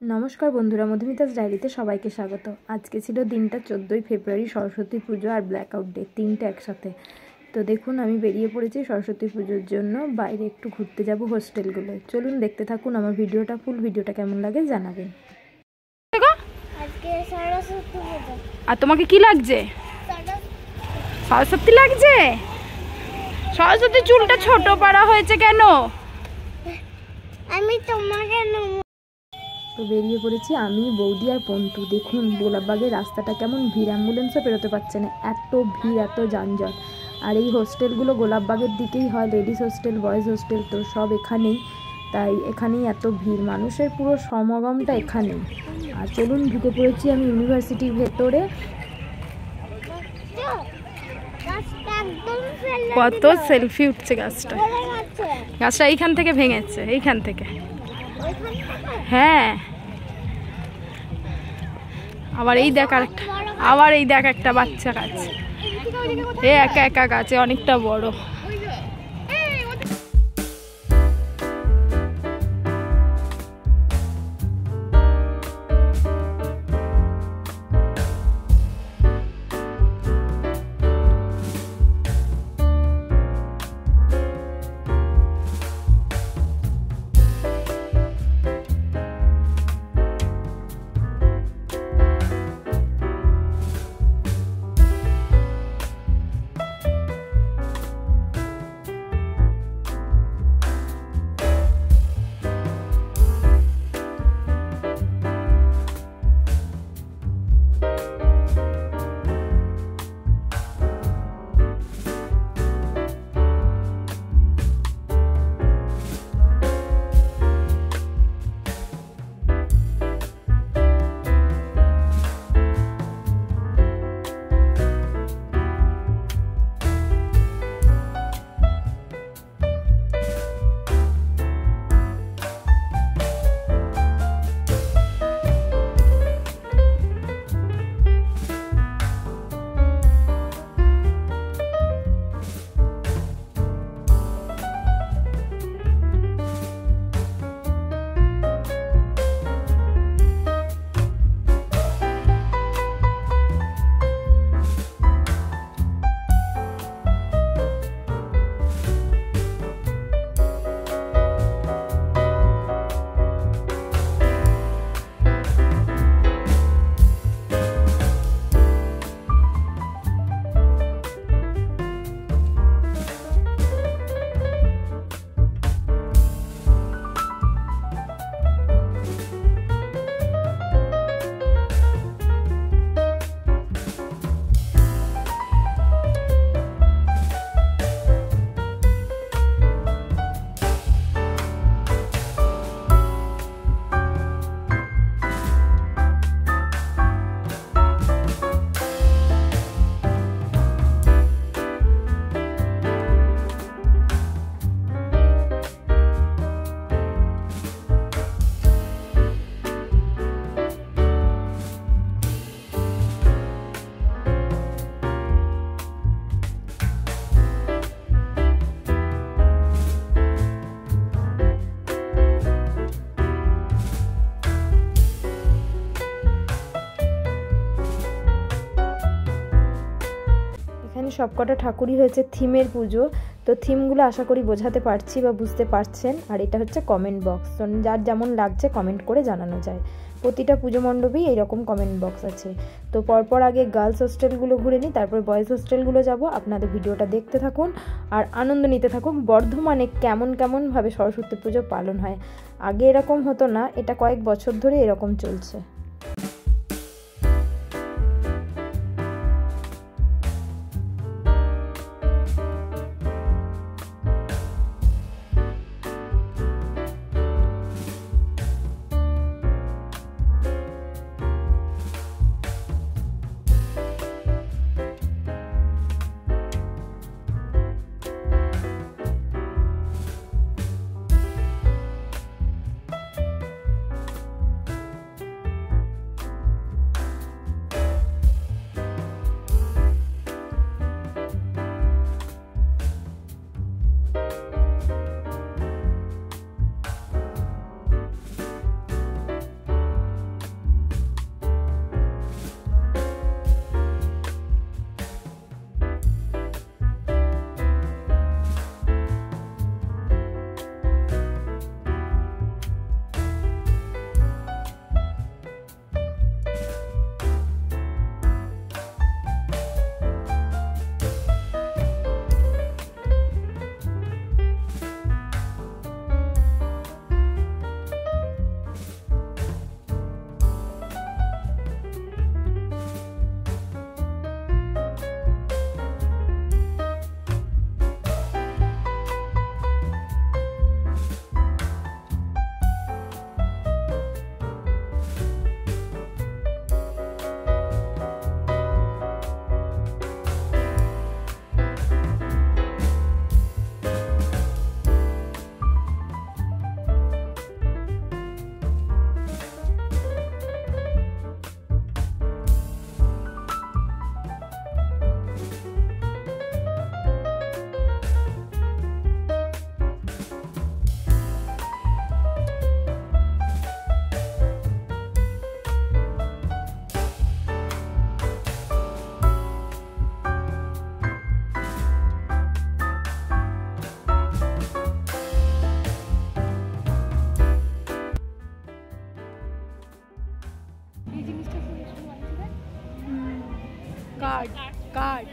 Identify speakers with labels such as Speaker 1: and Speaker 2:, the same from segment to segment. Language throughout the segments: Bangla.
Speaker 1: নমস্কার বন্ধুরা, মধুমিতাস ডায়েরিতে সবাইকে স্বাগত। আজকে ছিল দিনটা 14ই ফেব্রুয়ারি, সরস্বতী পুজো আর ব্ল্যাকআউট ডে, তিনটে একসাথে। তো দেখুন, আমি বেরিয়ে পড়েছি সরস্বতী পুজোর জন্য। বাইরে একটু ঘুরতে যাব হোস্টেলগুলোয়। চলুন দেখতে থাকুন আমার ভিডিওটা। ফুল ভিডিওটা কেমন লাগে জানাবেন।
Speaker 2: আর তোমাকে কি লাগছে? সরস্বতী লাগছে? সরস্বতী চুলটা ছোট পাড়া হয়েছে কেন?
Speaker 3: আমি তোমাকে
Speaker 1: তো বেরিয়ে পড়েছি আমি, বৌদি আর পন্টু। দেখুন গোলাপবাগের রাস্তাটা কেমন ভিড়, অ্যাম্বুলেন্সও পেরোতে পারছে না, এত ভিড়, এত যানজট। আর এই হোস্টেলগুলো গোলাপবাগের দিকেই হয়, লেডিস হোস্টেল, বয়েজ হোস্টেল, তো সব এখানেই। তাই এখানেই এত ভিড়, মানুষের পুরো সমাগমটা এখানেই। আর চলুন, ঢুকে পড়েছি আমি ইউনিভার্সিটির ভেতরে।
Speaker 2: কত সেলফি উঠছে গাছটা। গাছটা এইখান থেকে ভেঙেছে, এইখান থেকে। হ্যাঁ, আবার এই দেখ একটা বাচ্চা গাছ। এ একা একা গাছে, অনেকটা বড়।
Speaker 1: সবকটা ঠাকুরই হয়েছে থিমের পুজো। তো থিমগুলো আশা করি বোঝাতে পারছি বা বুঝতে পারছেন। আর এটা হচ্ছে কমেন্ট বক্স, যার যেমন লাগছে কমেন্ট করে জানানো যায়। প্রতিটা পুজো মণ্ডপেই এইরকম কমেন্ট বক্স আছে। তো পরপর আগে গার্লস হোস্টেলগুলো ঘুরে নিই, তারপর বয়েজ হোস্টেলগুলো যাব। আপনাদের ভিডিওটা দেখতে থাকুন আর আনন্দ নিতে থাকুন। বর্ধমানে কেমনভাবে সরস্বতী পুজো পালন হয়, আগে এরকম হতো না, এটা কয়েক বছর ধরে এরকম চলছে।
Speaker 2: কার্ড কার্ড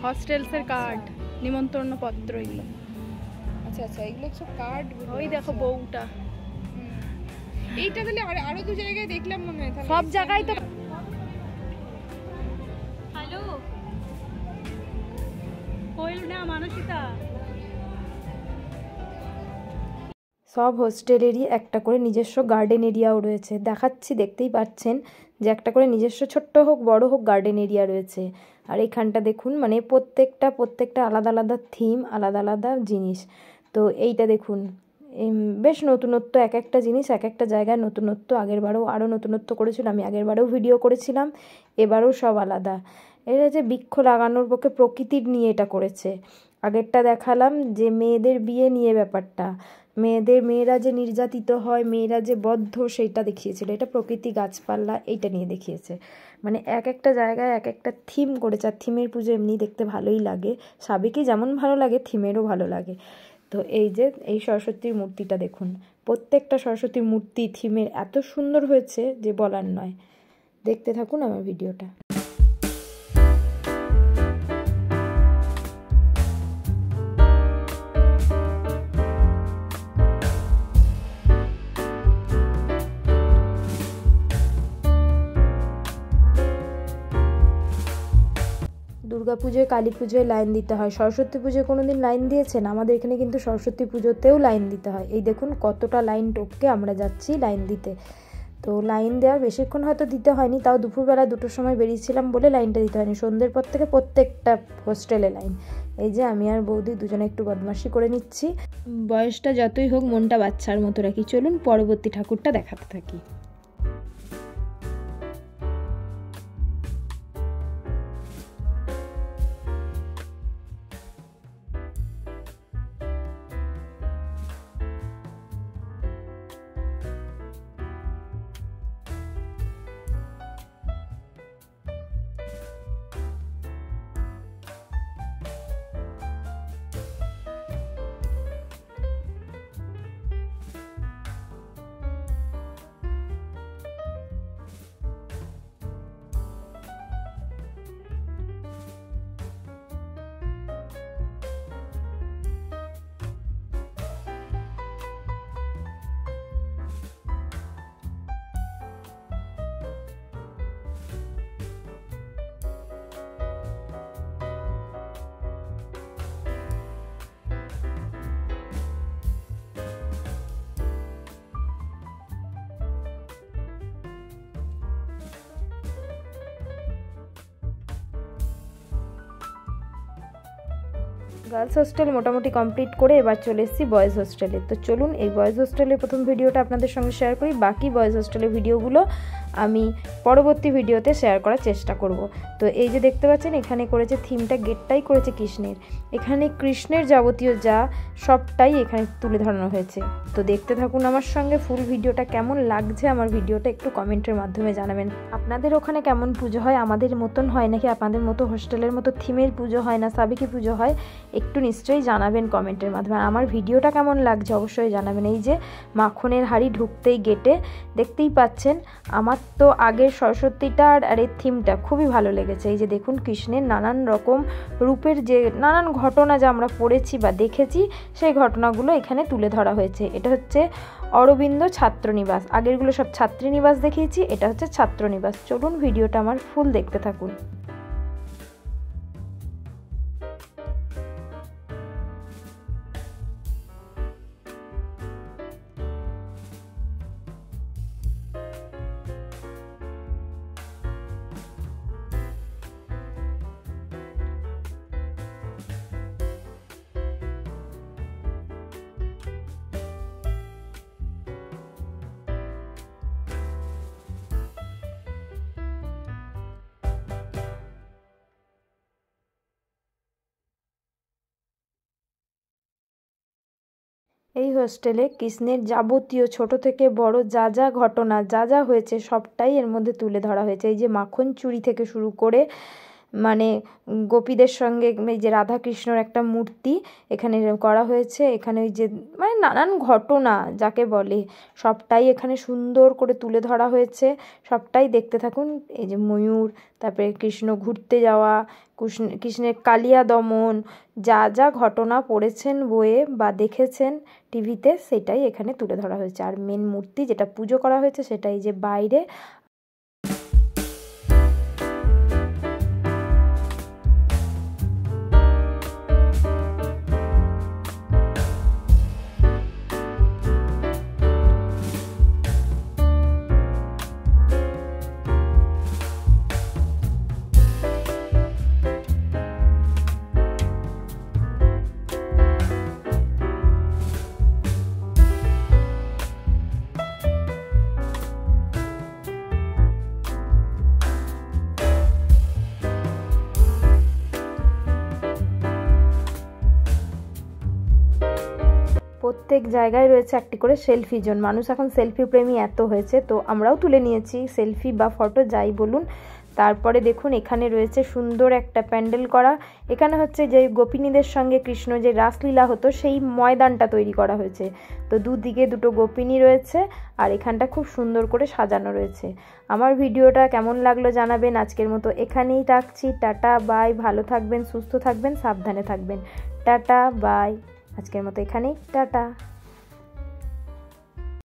Speaker 2: হস্টেলসের কার্ড, নিমন্ত্রণ পত্র এগুলো।
Speaker 1: আচ্ছা আচ্ছা, এগুলো সব কার্ড।
Speaker 2: ওই দেখো বউটা,
Speaker 1: এইটা তাহলে আরো দু জায়গায় দেখলাম মনে হয়।
Speaker 2: সব জায়গায় তো।
Speaker 3: হ্যালো, কইল না মানসিতা।
Speaker 1: সব হোস্টেলেরই একটা করে নিজস্ব গার্ডেন এরিয়াও রয়েছে, দেখাচ্ছি দেখতেই পাচ্ছেন যে একটা করে নিজস্ব ছোট্ট হোক বড় হোক গার্ডেন এরিয়া রয়েছে। আর এখানটা দেখুন মানে প্রত্যেকটা আলাদা আলাদা থিম, আলাদা আলাদা জিনিস। তো এইটা দেখুন বেশ নতুনত্ব, এক একটা জিনিস এক একটা জায়গায় নতুনত্ব। আগের বারেও আরও নতুনত্ব করেছিল, আমি আগের বারেও ভিডিও করেছিলাম, এবারেও সব আলাদা। এটা যে বৃক্ষ লাগানোর পক্ষে প্রকৃতির নিয়ে এটা করেছে। আগেরটা দেখালাম যে মেয়েদের বিয়ে নিয়ে ব্যাপারটা, মেয়েরা যে নির্যাতিত হয়, মেয়েরা যে বদ্ধ, সেইটা দেখিয়েছিল। এটা প্রকৃতি, গাছপালা, এইটা নিয়ে দেখিয়েছে। মানে এক একটা জায়গায় এক একটা থিম করেছে। আর থিমের পুজো এমনি দেখতে ভালোই লাগে, সাবেকি যেমন ভালো লাগে থিমেরও ভালো লাগে। তো এই যে এই সরস্বতীর মূর্তিটা দেখুন, প্রত্যেকটা সরস্বতীর মূর্তি থিমের এত সুন্দর হয়েছে যে বলার নয়। দেখতে থাকুন আমার ভিডিওটা। দুর্গাপুজোয়, কালী পুজোয় লাইন দিতে হয়, সরস্বতী পুজোয় কোনো দিন লাইন দিয়েছেন? আমাদের এখানে কিন্তু সরস্বতী পুজোতেও লাইন দিতে হয়। এই দেখুন কতটা লাইন টপকে আমরা যাচ্ছি লাইন দিতে। তো লাইন দেওয়ার বেশিক্ষণ হয়তো দিতে হয়নি, তাও দুপুরবেলা 2টোর সময় বেরিয়েছিলাম বলে লাইনটা দিতে হয়নি। সন্ধ্যের পর থেকে প্রত্যেকটা হোস্টেলে লাইন। এই যে আমি আর বৌদি দুজনে একটু বদমাশি করে নিচ্ছি। বয়সটা যতই হোক মনটা বাচ্চার মতো রাখি। চলুন পরবর্তী ঠাকুরটা দেখাতে থাকি। গার্লস হোস্টেল মোটামুটি কমপ্লিট করে এবার চলে এসেছি বয়েজ হোস্টেলে। তো চলুন এই বয়েজ হোস্টেলের প্রথম ভিডিওটা আপনাদের সঙ্গে শেয়ার করি। বাকি বয়েজ হোস্টেলের ভিডিওগুলো আমি পরবর্তী ভিডিওতে শেয়ার করার চেষ্টা করব। তো এই যে দেখতে পাচ্ছেন এখানে করেছে থিমটা, গেটটাই করেছে কৃষ্ণের। এখানে কৃষ্ণের যাবতীয় যা সবটাই এখানে তুলে ধরানো হয়েছে। তো দেখতে থাকুন আমার সঙ্গে ফুল ভিডিওটা। কেমন লাগছে আমার ভিডিওটা একটু কমেন্টের মাধ্যমে জানাবেন। আপনাদের ওখানে কেমন পুজো হয়, আমাদের মতন হয় নাকি আপনাদের মতো হোস্টেলের মতো থিমের পুজো হয় না সাবেকি পুজো হয়, একটু নিশ্চয়ই জানাবেন কমেন্টের মাধ্যমে। আমার ভিডিওটা কেমন লাগছে অবশ্যই জানাবেন। এই যে মাখনের হাড়ি ঢুকতেই গেটে দেখতেই পাচ্ছেন। আমার তো আগের সরস্বতীটা আর এর থিমটা খুবই ভালো লেগেছে। এই যে দেখুন কৃষ্ণের নানান রকম রূপের যে নানান ঘটনা যা আমরা পড়েছি বা দেখেছি, সেই ঘটনাগুলো এখানে তুলে ধরা হয়েছে। এটা হচ্ছে অরবিন্দ ছাত্রনিবাস, আগেরগুলো সব ছাত্রীনিবাস দেখিয়েছি, এটা হচ্ছে ছাত্রনিবাস। চলুন ভিডিওটা আমার ফুল দেখতে থাকুন। এই হোস্টেলে কৃষ্ণের যাবতীয় ছোট থেকে বড় যা যা ঘটনা যা যা হয়েছে সবটাই এর মধ্যে তুলে ধরা হয়েছে। এই যে মাখন চুরি থেকে শুরু করে মানে গোপীদের সঙ্গে এই যে রাধাকৃষ্ণর একটা মূর্তি এখানে করা হয়েছে। এখানে ওই যে মানে নানান ঘটনা যাকে বলে সবটাই এখানে সুন্দর করে তুলে ধরা হয়েছে, সবটাই দেখতে থাকুন। এই যে ময়ূর, তারপরে কৃষ্ণ ঘুরতে যাওয়া, কৃষ্ণের কালিয়া দমন, যা যা ঘটনা পড়েছেন বইয়ে বা দেখেছেন টিভিতে সেটাই এখানে তুলে ধরা হয়েছে। আর মেন মূর্তি যেটা পুজো করা হয়েছে সেটাই যে বাইরে। প্রত্যেক জায়গায় রয়েছে একটি করে সেলফি জোন। মানুষ এখন সেলফি প্রেমী এত হয়েছে, তো আমরাও তুলে নিয়েছি সেলফি বা ফটো যাই বলুন। তারপরে দেখুন এখানে রয়েছে সুন্দর একটা প্যান্ডেল করা। এখানে হচ্ছে যে গোপিনীদের সঙ্গে কৃষ্ণ যে রাসলীলা হতো সেই ময়দানটা তৈরি করা হয়েছে। তো দুদিকে দুটো গোপিনী রয়েছে আর এখানটা খুব সুন্দর করে সাজানো রয়েছে। আমার ভিডিওটা কেমন লাগলো জানাবেন। আজকের মতো এখানেই রাখছি। Tata bye. ভালো থাকবেন, সুস্থ থাকবেন, সাবধানে থাকবেন। Tata bye. আজকের মতো এখানেই টাটা।